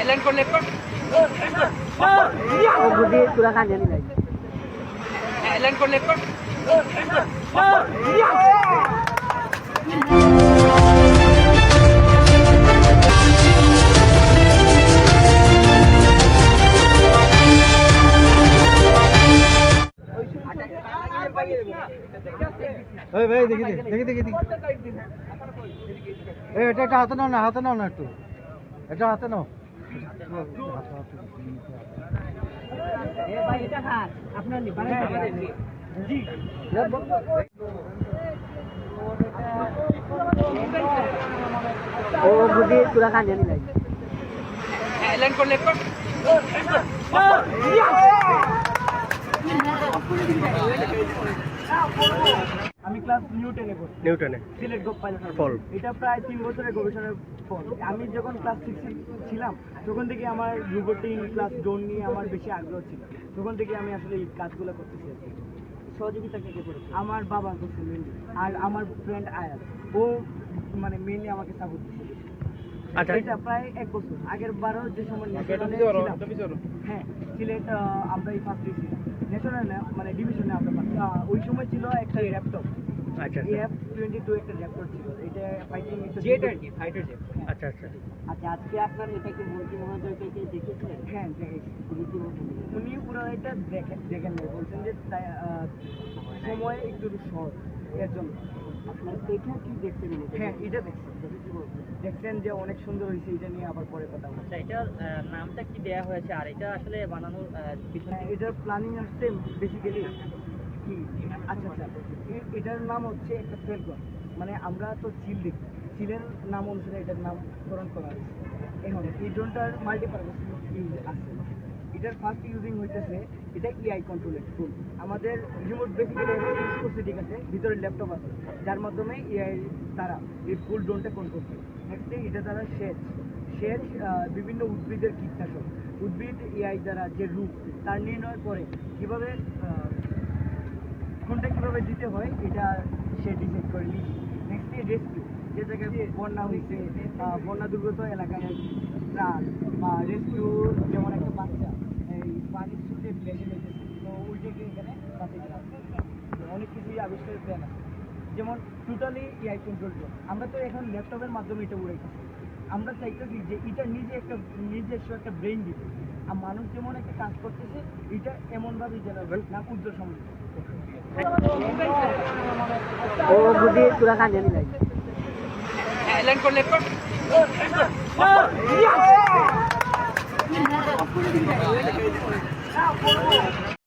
Lane kor, left kor. वो गुड्डी पूरा खाने नहीं लगी। Lane kor, left kor. ওই ভাই দেখি দেখি এটা একটা হাতে নাও না একটু এটা হাতে নাও भाई এটা খা আপনার নি জি वो गुड्डी पूरा खाने नहीं लगी। Lane kor, left kor. আমি ক্লাস নিউটনে সিলেট গোপ পাইলট ফল এটা প্রায় 3 বছরের গবেষণার ফল। আমি যখন ক্লাস 6 ছিলাম তখন থেকে আমার রোবোটিং ক্লাস ড্রোন নিয়ে আমার বেশি আগ্রহ ছিল। তখন থেকে আমি আসলে এই কাজগুলো করতেছি। সহযোগিতা কে করেছে? আমার বাবা করছে মেনলি, আর আমার ফ্রেন্ড আয়াত ও মানে মেনলি আমাকে সাপোর্ট দিচ্ছে। আচ্ছা, এটা প্রায় 1 বছর আগের বারও যে সময় হ্যাঁ সিলেট আমরা এই ফার্স্ট দিয়েছি ন্যাশনাল মানে ডিভিশনে আমরা ওই সময় ছিল একটা ল্যাপটপ। আচ্ছা F-22 একটা ল্যাপটপ ছিল, এটা ফাইটিং জেট আর কি, ফাইটার জেট। আচ্ছা আজকে আপনার এটা কি মন্ত্রী মহোদয়কে দেখেছিলেন? হ্যাঁ দেখেছি। উনি পুরো এটা দেখেন বলছেন যে সময় একটু শর্ট এর জন্য। আপনার এটা কি দেখতে পেলেন? হ্যাঁ এটা দেখছেন যে অনেক সুন্দর হয়েছে, এটা নিয়ে আবার পরে কথা বলবো। আচ্ছা এটার নামটা কি দেয়া হয়েছে আর এটা আসলে বানানোর পিছনে এটার প্ল্যানিং আসছে বেসিক্যালি কি? আচ্ছা এটার নাম হচ্ছে একটা ফেলকন, মানে আমরা তো চিল দেখি, চিলের নাম অনুসারে এটার নামকরণ করা হয়েছে। এখন এই ড্রোনটার মাল্টিপারপাস ইউজ আছে। এটার ফার্স্ট ইউজিং হইতেছে এটা ইআই কন্ট্রোলের টুল। আমাদের রিমোট বেসিক্যালি ইউজ করছে, ঠিক আছে, ভিতরে ল্যাপটপ আছে যার মাধ্যমে ইআই দ্বারা এই ফুল ড্রোনটা কন্ট্রোল করে। নেক্সট এটা দ্বারা সেচ বিভিন্ন উদ্ভিদের কীটনাশক, উদ্ভিদ ইআই দ্বারা যে রূপ তার নির্ণয় করে কীভাবে কোনটা কীভাবে দিতে হয় এটা সে ডিসাইড করে নিই। নেক্সট রেস্কিউ, যে জায়গায় বন্যা হয়েছে, বন্যা দুর্গত এলাকায় ত্রাণ বা রেস্কিউ, যেমন একটা বাচ্চা এই পানির স্রোতে ভেসে যেতেছে, তো উল্টে গিয়ে এখানে বাঁচে গেলাম। অনেক কিছুই আবিষ্কারের প্ল্যান আছে, যেমন টোটালি এআই কন্ট্রোল ড্রোন। আমরা তো এখন ল্যাপটপের মাধ্যমে এটা উড়াইতেছি। আমরা চাইতেছি যে এটা নিজস্ব একটা ব্রেইন দিতে, আর মানুষ যেমন একটা কাজ করতেছে এটা এমনভাবে যেন না উজ্জ্বল সমৃদ্ধ। वो गुड्डी पूरा खाने नहीं लगी। Lane kor, left kor.